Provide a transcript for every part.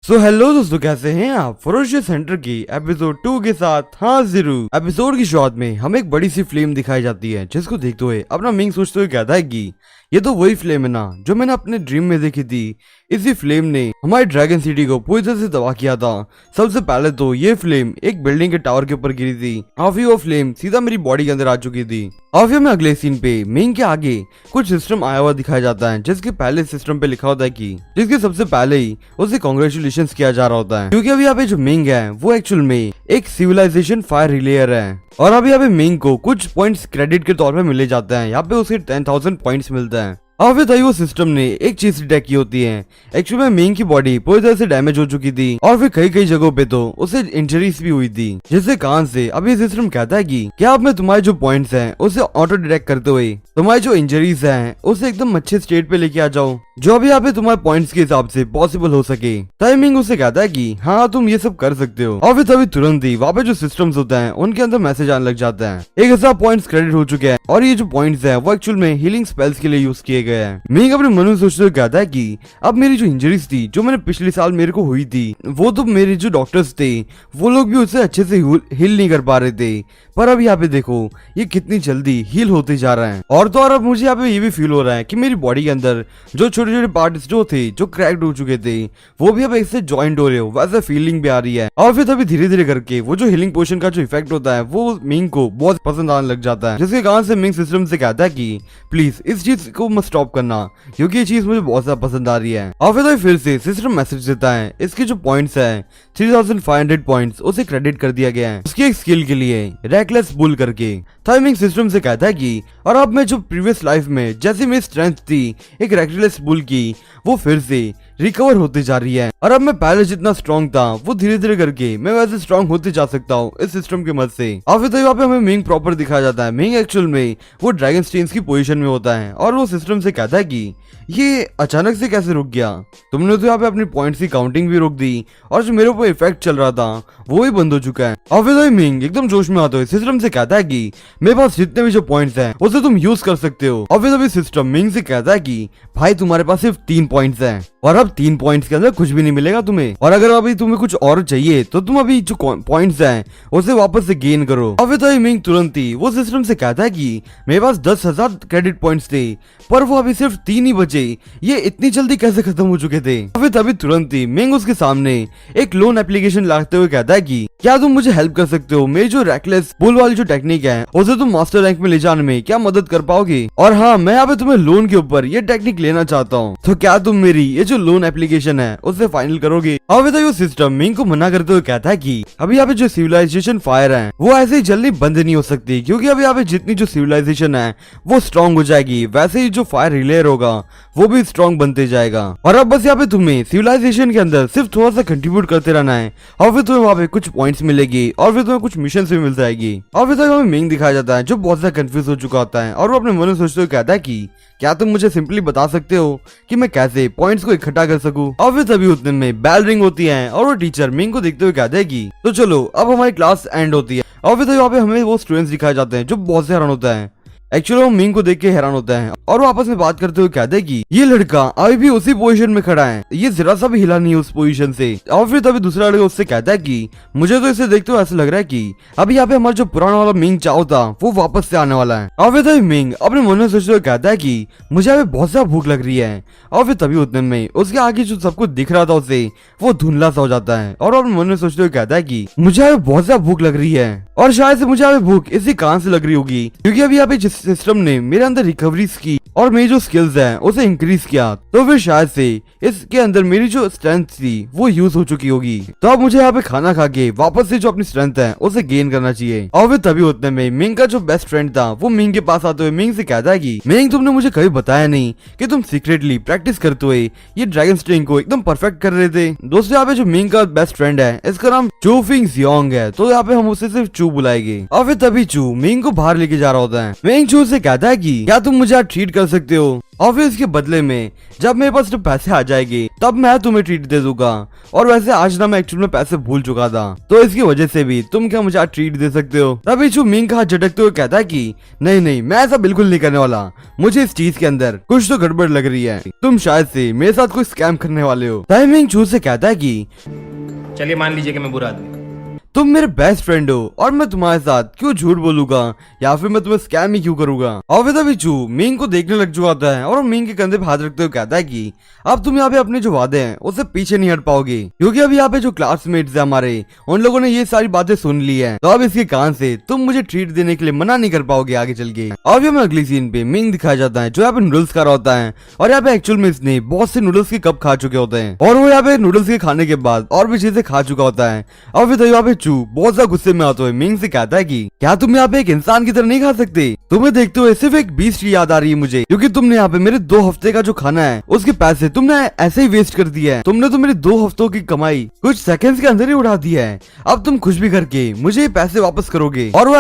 So hello दोस्तों, कैसे हैं आप। फरोशियस सेंटर की एपिसोड 2 के साथ हाजिर हूँ। एपिसोड की शुरुआत में हमें एक बड़ी सी फ्लेम दिखाई जाती है, जिसको देखते हुए अपना मिंग सोचते हुए कहता है कि ये तो वही फ्लेम है ना जो मैंने अपने ड्रीम में देखी थी। इसी फ्लेम ने हमारी ड्रैगन सिटी को पूरी तरह से तबाह किया था। सबसे पहले तो ये फ्लेम एक बिल्डिंग के टावर के ऊपर गिरी थी और फिर वो फ्लेम सीधा मेरी बॉडी के अंदर आ चुकी थी। और फिर हमें अगले सीन पे मिंग के आगे कुछ सिस्टम आया हुआ दिखाया जाता है, जिसके पहले सिस्टम पे लिखा होता है कि जिसके सबसे पहले ही उसे कांग्रेचुलेशंस किया जा रहा होता है, क्योंकि अभी यहाँ पे जो मिंग है वो एक्चुअल में एक सिविलाइजेशन फायर रिलेयर है। और अभी यहाँ पे मिंग को कुछ पॉइंट्स क्रेडिट के तौर पे मिले जाते हैं। यहाँ पे उसे 10,000 पॉइंट्स मिलता है। और फिर तभी वो सिस्टम ने एक चीज डिटेक्ट की होती है। एक्चुअली में मिंग की बॉडी पूरी तरह से डैमेज हो चुकी थी और फिर कई जगहों पे तो उसे इंजरीज भी हुई थी, जिसके कारण से अभी सिस्टम कहता है कि क्या अब मैं तुम्हारे जो पॉइंट्स हैं उसे ऑटो डिटेक्ट करते हुए तुम्हारी जो इंजरीज हैं उसे एकदम अच्छे स्टेट पे लेके आ जाओ, जो अभी यहाँ पे तुम्हारे पॉइंट्स के हिसाब से पॉसिबल हो सके। तभी मिंग उसे कहता है कि हाँ तुम ये सब कर सकते हो। और फिर तभी तुरंत ही वहाँ पे जो सिस्टम्स होते हैं उनके अंदर मैसेज आने लग जाता है 1000 पॉइंट्स क्रेडिट हो चुके हैं और ये जो पॉइंट्स है वो एक्चुअल में हीलिंग स्पेल्स के लिए यूज किए गए हैं। मिंग अपने मन में सोचते हुए कहता है कि अब मेरी जो इंजरीज थी जो मैंने पिछले साल मेरे को हुई थी, वो तो मेरे जो डॉक्टर्स थे वो लोग भी उससे अच्छे से हील नहीं कर पा रहे थे, पर अब यहाँ पे देखो ये कितनी जल्दी हील होते जा रहा है। और तो और अब मुझे यहाँ पे ये भी फील हो रहा है कि मेरी बॉडी के अंदर जो छोटे छोटे पार्ट्स जो थे जो क्रैक्ड हो चुके थे वो भी अब इससे ज्वाइंट हो रहे हो, वैसे फीलिंग भी आ रही है। और फिर तभी धीरे धीरे करके वो जो हीलिंग पोशन का जो इफेक्ट होता है वो मिंग को बहुत पसंद आने लग जाता है, जिसके कारण से मिंग सिस्टम से कहता है कि प्लीज इस चीज को मत स्टॉप करना, क्योंकि ये चीज मुझे बहुत ज्यादा पसंद आ रही है। और फिर से सिस्टम मैसेज देता है इसके जो पॉइंट्स है 3500 पॉइंट्स उसे क्रेडिट कर दिया गया है उसकी एक स्किल के लिए रेकलेस बुल करके। टाइमिंग सिस्टम से कहता है कि और अब मैं जो प्रीवियस लाइफ में जैसी मेरी स्ट्रेंथ थी एक रेकलेस बुल की, वो फिर से रिकवर होती जा रही है। और अब मैं पहले जितना स्ट्रॉन्ग था वो धीरे धीरे करके मैं वैसे स्ट्रॉन्ग होते जा सकता हूँ इस सिस्टम की मदद से। और फिर तो यहाँ पे हमें मिंग प्रॉपर दिखाया जाता है। मिंग एक्चुअल में वो ड्रैगन स्टेन्स की पोजीशन में होता है और वो सिस्टम से कहता है कि ये अचानक से कैसे रुक गया, तुमने तो यहाँ पे अपनी पॉइंट्स की काउंटिंग भी रोक दी और जो मेरे ऊपर इफेक्ट चल रहा था वो भी बंद हो चुका है। और फिर मिंग एकदम जोश में आते हुए सिस्टम से कहता है कि मेरे पास जितने भी जो पॉइंट्स हैं उसे तुम यूज कर सकते हो। और फिर अभी सिस्टम मिंग से कहता है कि भाई तुम्हारे पास सिर्फ 3 पॉइंट्स हैं और अब 3 पॉइंट्स के अंदर कुछ भी नहीं मिलेगा तुम्हें, और अगर अभी तुम्हें कुछ और चाहिए तो तुम अभी जो पॉइंट्स हैं उसे वापस से गेन करो। और फिर तो मिंग तुरंत ही वो सिस्टम से कहता है कि मेरे पास 10,000 क्रेडिट पॉइंट्स थे पर वो अभी सिर्फ 3 ही बचे, ये इतनी जल्दी कैसे खत्म हो चुके थे। और फिर तभी तुरंत ही मिंग उसके सामने एक लोन एप्लीकेशन लाते हुए कहता है कि क्या तुम मुझे हेल्प कर सकते हो, मेरी जो रेकलेस बुल वाली जो टेक्निक है उसे तुम मास्टर रैंक में ले जाने में क्या मदद कर पाओगे। और हाँ, मैं यहाँ पे तुम्हें लोन के ऊपर ये टेक्निक लेना चाहता हूँ, तो क्या तुम मेरी ये जो लोन एप्लीकेशन है उसे फाइनल करोगे। और फिर सिस्टम मिंग को मना करते हुए कहता है कि अभी यहाँ पे जो सिविलाइजेशन फायर है वो ऐसे ही जल्दी बंद नहीं हो सकती, क्योंकि अभी यहाँ पे जितनी जो सिविलाइजेशन है वो स्ट्रॉन्ग हो जाएगी, वैसे ही जो फायर रिलेयर होगा वो भी स्ट्रॉन्ग बनते जाएगा। और अब बस यहाँ पे तुम्हें सिविलाइजेशन के अंदर सिर्फ थोड़ा सा कंट्रीब्यूट करते रहना है और फिर तुम्हें वहाँ पे कुछ पॉइंट्स मिलेगी और फिर तुम्हें कुछ मिशन भी मिल जाएगी। और फिर हमें मिंग दिखाया जाता है जो बहुत ज्यादा कंफ्यूज हो चुका होता है और वो अपने मन में सोचते हुए कहता है कि क्या तुम मुझे सिंपली बता सकते हो कि मैं कैसे पॉइंट्स को इकट्ठा कर सकूं। और फिर तभी उतने में बेल रिंग होती है और वो टीचर मिंग को देखते हुए कहते हैं कि तो चलो अब हमारी क्लास एंड होती है। और फिर वहाँ पे हमें वो स्टूडेंट्स दिखाए जाते हैं जो बहुत से हैरान होता है। एक्चुअली वो मिंग को देख के हैरान होता है और वो आपस में बात करते हुए कहते हैं कि ये लड़का अभी भी उसी पोजीशन में खड़ा है, ये जरा सा भी हिला नहीं उस पोजीशन से। और फिर तभी दूसरा लड़का उससे कहता है कि मुझे तो इसे देखते हुए ऐसा लग रहा है कि अभी यहाँ पे हमारा जो पुराना वाला मिंग चाओ था वो वापस से आने वाला है। और फिर तभी मिंग अपने मन में सोचते हुए कहता है कि मुझे अभी बहुत ज्यादा भूख लग रही है। और फिर तभी उतने में उसके आगे जो सब कुछ दिख रहा था उसे वो धुंधला सा हो जाता है और अपने मन में सोचते हुए कहता है कि मुझे अभी बहुत ज्यादा भूख लग रही है और शायद से मुझे अभी भूख इसी कारण से लग रही होगी क्योंकि अभी यहाँ पे जिस सिस्टम ने मेरे अंदर रिकवरीज की और मेरी जो स्किल्स हैं उसे इंक्रीज किया, तो फिर शायद से इसके अंदर मेरी जो स्ट्रेंथ थी वो यूज हो चुकी होगी। तो अब मुझे यहाँ पे खाना खा के वापस से जो अपनी स्ट्रेंथ है उसे गेन करना चाहिए। और फिर तभी उतने में मिंग का जो बेस्ट फ्रेंड था वो मिंग के पास आते हुए मिंग से कहता है कि मिंग तुमने मुझे कभी बताया नहीं कि तुम सीक्रेटली प्रैक्टिस करते हुए ये ड्रैगन स्ट्रिंग को एकदम परफेक्ट कर रहे थे। दोस्तों यहाँ पे जो मिंग का बेस्ट फ्रेंड है इसका नाम चू फिंग जियोंग है, तो यहाँ पे हम उसे सिर्फ चू बुलाएंगे। और फिर तभी चू मिंग को बाहर लेके जा रहा होता है। मिंग चू से कहता है कि क्या तुम मुझे ट्रीट कर कर सकते हो और फिर इसके बदले में जब मेरे पास पैसे आ जाएंगे तब मैं तुम्हें ट्रीट दे दूंगा। और वैसे आज ना मैं एक्चुअली में पैसे भूल चुका था, तो इसकी वजह से भी तुम क्या मुझे आज ट्रीट दे सकते हो। तभी चू मिंग का हाथ झटकते हुए कहता है कि नहीं नहीं, मैं ऐसा बिल्कुल नहीं करने वाला, मुझे इस चीज के अंदर कुछ तो गड़बड़ लग रही है, तुम शायद से मेरे साथ कोई स्कैम करने वाले हो। तभी मिंग चू से कहता है कि चलिए मान लीजिए कि मैं बुरा आदमी हूं। तुम मेरे बेस्ट फ्रेंड हो और मैं तुम्हारे साथ क्यों झूठ बोलूंगा या फिर मैं तुम्हें स्कैम ही क्यों करूंगा। और फिर तभी चू मिंग को देखने लग चुका होता है और वो मिंग के कंधे पे हाथ रखते हुए कहता है कि अब तुम यहाँ पे अपने जो वादे हैं उससे पीछे नहीं हट पाओगे, क्योंकि अब यहाँ पे जो क्लासमेट्स है हमारे उन लोगों ने ये सारी बातें सुन ली है, तो अब इसके कान से तुम मुझे ट्रीट देने के लिए मना नहीं कर पाओगे आगे चल के। और फिर अगली सीन पे मिंग दिखाया जाता है जो यहाँ पे नूडल्स खा रहा होता है और यहाँ पे एक्चुअल में इसने बहुत से नूडल्स के कप खा चुके होते हैं और वो यहाँ पे नूडल्स के खाने के बाद और भी चीजें खा चुका होता है। और फिर यहाँ पे चू बहुत ज्यादा गुस्से में आते हुए मिंग से कहता है कि क्या तुम यहाँ पे एक इंसान की तरह नहीं खा सकते, तुम्हें देखते हुए सिर्फ एक बीस्ट की याद आ रही है मुझे, क्योंकि तुमने यहाँ पे मेरे 2 हफ्ते का जो खाना है उसके पैसे तुमने ऐसे ही वेस्ट कर दिया है। तुमने तो मेरी 2 हफ्तों की कमाई कुछ सेकंड्स के अंदर ही उड़ा दी है, अब तुम कुछ भी करके मुझे ये पैसे वापस करोगे। और वो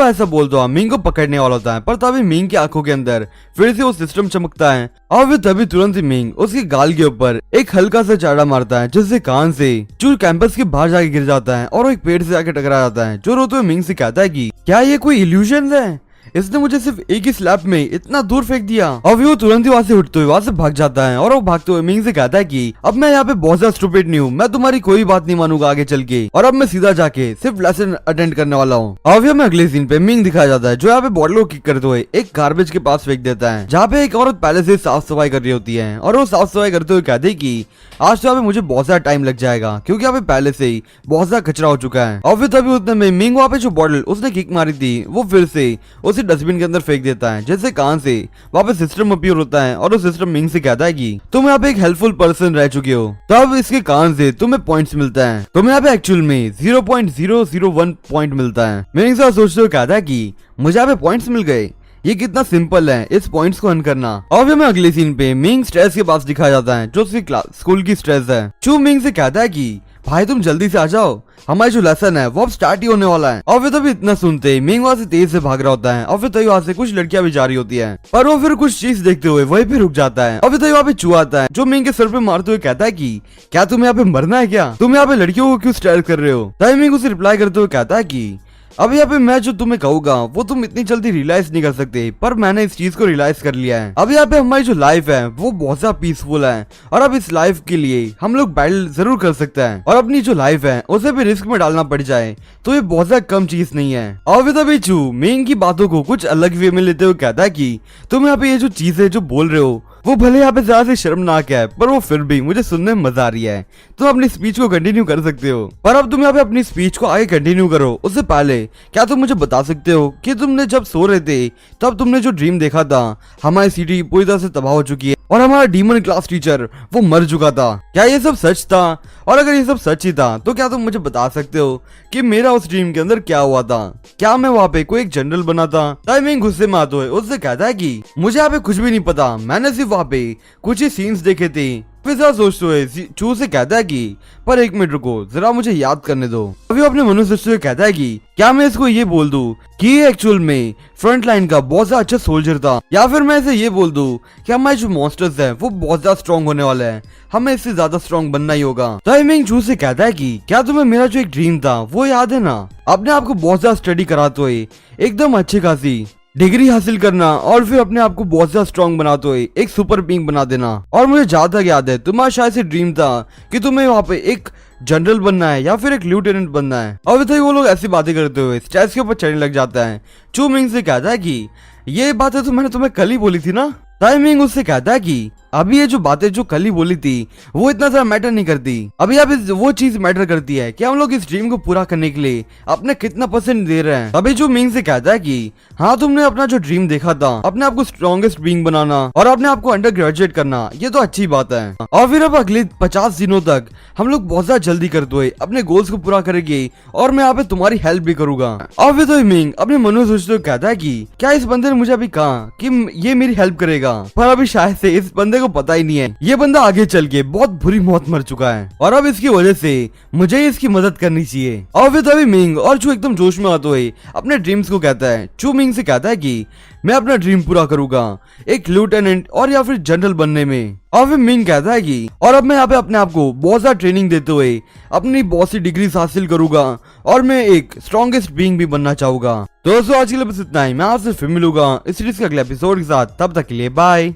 ऐसा बोल दो मिंग को पकड़ने वाला होता है, पर तभी मिंग की आंखों के अंदर फिर से वो सिस्टम चमकता है और फिर तभी तुरंत ही मिंग उसके गाल के ऊपर एक हल्का सा चाड़ा मारता है, जिससे कान से चूर कैंपस के बाहर जाके गिर जाता है और वो एक पेड़ से जाके टकरा जाता है। जो रोते हुए मिंग से कहता है कि क्या ये कोई इल्यूजन है, इसने मुझे सिर्फ एक ही स्लैप में इतना दूर फेंक दिया। और वो तुरंत ही वहां से उठते हुए वहां से भाग जाता है और वो भागते हुए मिंग से कहता है कि अब मैं यहाँ पे बहुत ज्यादा स्टूपिड नहीं हूँ, मैं तुम्हारी कोई बात नहीं मानूंगा आगे चल के, और अब मैं सीधा जाके सिर्फ लेसन अटेंड करने वाला हूँ। और फिर अगले सीन पे मिंग दिखाया जाता है जो यहाँ पे बॉटल को किक करते हुए एक गार्बेज के पास फेंक देता है, जहाँ पे एक औरत पहले से साफ सफाई कर रही होती है और वो साफ सफाई करते हुए कहते हैं कि आज तो यहाँ पे मुझे बहुत सारा टाइम लग जाएगा, क्योंकि यहाँ पे पहले से ही बहुत ज्यादा कचरा हो चुका है। और फिर तभी उतने में मिंग वहाँ पे जो बॉटल उसने किक मारी थी वो फिर से उसी डस्टबिन के अंदर फेंक देता है, जैसे कान से वापस सिस्टम अपीयर होता है और वो सिस्टम मिंग से कहता है कि तुम यहाँ पे एक हेल्पफुल पर्सन रह चुके हो, तब इसके कान से तुम्हें पॉइंट्स मिलता है, तुम्हें यहाँ पे एक्चुअल में 0.001 पॉइंट मिलता है। मिंग से सोचते हुए कहता है कि मुझे यहाँ पे पॉइंट्स मिल गए, ये कितना सिंपल है इस पॉइंट्स को अर्न करना। और फिर अगले सीन पे मिंग स्ट्रेस के पास दिखाया जाता है जो उसकी स्कूल की स्ट्रेस है। चू मिंग से कहता है कि भाई तुम जल्दी से आ जाओ, हमारा जो लेसन है वो अब स्टार्ट ही होने वाला है। और फिर तभी इतना सुनते ही मिंग वहां से तेज से भाग रहा होता है और फिर तभी वहां से कुछ लड़कियां भी जा रही होती है, पर वो फिर कुछ चीज देखते हुए वहीं पे रुक जाता है। और फिर तभी वहां पे चू आता है जो मिंग के सर पे मारते हुए कहता है कि क्या तुम यहाँ पे मरना है, क्या तुम यहाँ पे लड़कियों को क्यों स्टाइल कर रहे हो। तभी मिंग उसे रिप्लाई करते हुए कहता है कि अब यहाँ पे मैं जो तुम्हें कहूंगा वो तुम इतनी जल्दी रियलाइज नहीं कर सकते, पर मैंने इस चीज को रियलाइज कर लिया है। अब यहाँ पे हमारी जो लाइफ है वो बहुत ज्यादा पीसफुल है और अब इस लाइफ के लिए हम लोग बैटल जरूर कर सकते हैं, और अपनी जो लाइफ है उसे भी रिस्क में डालना पड़ जाए तो ये बहुत ज्यादा कम चीज नहीं है। और फिर तभी चू मिंग की बातों को कुछ अलग वे में लेते हुए कहता है कि तुम यहाँ पे ये जो चीज है जो बोल रहे हो वो भले यहाँ पे ज्यादा से शर्मनाक है, पर वो फिर भी मुझे सुनने में मजा आ रही है, तुम अपनी स्पीच को कंटिन्यू कर सकते हो। पर अब तुम यहाँ पे अपनी स्पीच को आगे कंटिन्यू करो उससे पहले क्या तुम मुझे बता सकते हो कि तुमने जब सो रहे थे तब तुमने जो ड्रीम देखा था, हमारी सिटी पूरी तरह से तबाह हो चुकी है और हमारा डीमन क्लास टीचर वो मर चुका था, क्या ये सब सच था? और अगर ये सब सच ही था तो क्या तुम मुझे बता सकते हो कि मेरा उस ड्रीम के अंदर क्या हुआ था? क्या मैं वहाँ पे कोई एक जनरल बना था? टाइमिंग गुस्से में आते हुए उससे कहता है कि मुझे यहाँ पे कुछ भी नहीं पता, मैंने सिर्फ वहाँ पे कुछ ही सीन्स देखे थे। फिर सोचते हुए चू से कहता है कि पर एक मिनट रुको, जरा मुझे याद करने दो। अभी अपने मन सोचते हुए कहता है कि क्या मैं इसको ये बोल दूं कि ये एक्चुअल में फ्रंट लाइन का बहुत ज्यादा अच्छा सोल्जर था, या फिर मैं इसे ये बोल दूं कि हमारे जो मॉन्स्टर्स है वो बहुत ज्यादा स्ट्रॉन्ग होने वाला है, हमें इससे ज्यादा स्ट्रॉन्ग बनना ही होगा। टाइमिंग चू से कहता है कि क्या तुम्हें मेरा जो एक ड्रीम था वो याद है ना, अपने आप को बहुत ज्यादा स्टडी कराते हुए एकदम अच्छी खासी डिग्री हासिल करना और फिर अपने आप को बहुत ज्यादा स्ट्रॉन्ग बनाते हुए एक सुपर बीइंग बना देना। और मुझे जहाँ तक याद है तुम्हारा शायद से ड्रीम था कि तुम्हें वहाँ पे एक जनरल बनना है या फिर एक लेफ्टिनेंट बनना है। और फिर वो लोग ऐसी बातें करते हुए स्टेज के ऊपर चढ़ने लग जाता है। चू मिंग से कहता है कि ये बातें तो मैंने तुम्हें कल ही बोली थी ना। टाइमिंग उससे कहता है कि अभी ये जो बातें जो कल ही बोली थी वो इतना ज्यादा मैटर नहीं करती, अभी अब वो चीज मैटर करती है कि हम लोग इस ड्रीम को पूरा करने के लिए अपने कितना % दे रहे हैं। अभी जो मिंग से कहता है कि हाँ तुमने अपना जो ड्रीम देखा था अपने आप को स्ट्रॉन्गेस्ट बीइंग बनाना और अपने आप को अंडर ग्रेजुएट करना, ये तो अच्छी बात है। और फिर अब अगले 50 दिनों तक हम लोग बहुत ज्यादा जल्दी करते हुए अपने गोल्स को पूरा करेंगे और मैं यहाँ पे तुम्हारी हेल्प भी करूंगा। और फिर तो मिंग अपने मन में सोचते हुए कहता है कि क्या इस बंदे ने मुझे अभी कहा कि ये मेरी हेल्प करेगा, पर अभी शायद से इस बंदे बंदे को पता ही नहीं है ये बंदा आगे चल के बहुत बुरी मौत मर चुका है और अब इसकी वजह से मुझे इसकी मदद करनी चाहिए। और फिर तभी मिंग और चू एकदम जोश में आते हुए अपने ड्रीम्स को कहता है। चू मिंग से कहता है कि मैं अपना ड्रीम पूरा करूंगा एक लेफ्टिनेंट और या फिर जनरल बनने में। और फिर मिंग कहता है कि और अब मैं यहाँ पे अपने आप को बहुत ज्यादा ट्रेनिंग देते हुए अपनी बहुत सी डिग्रीज हासिल करूंगा और मैं एक स्ट्रॉन्गेस्ट बीइंग भी बनना चाहूंगा। तो दोस्तों आज के लिए बस इतना ही। मैं आपसे फिर मिलूंगा इस सीरीज के अगले एपिसोड के साथ। तब तक के लिए बाय।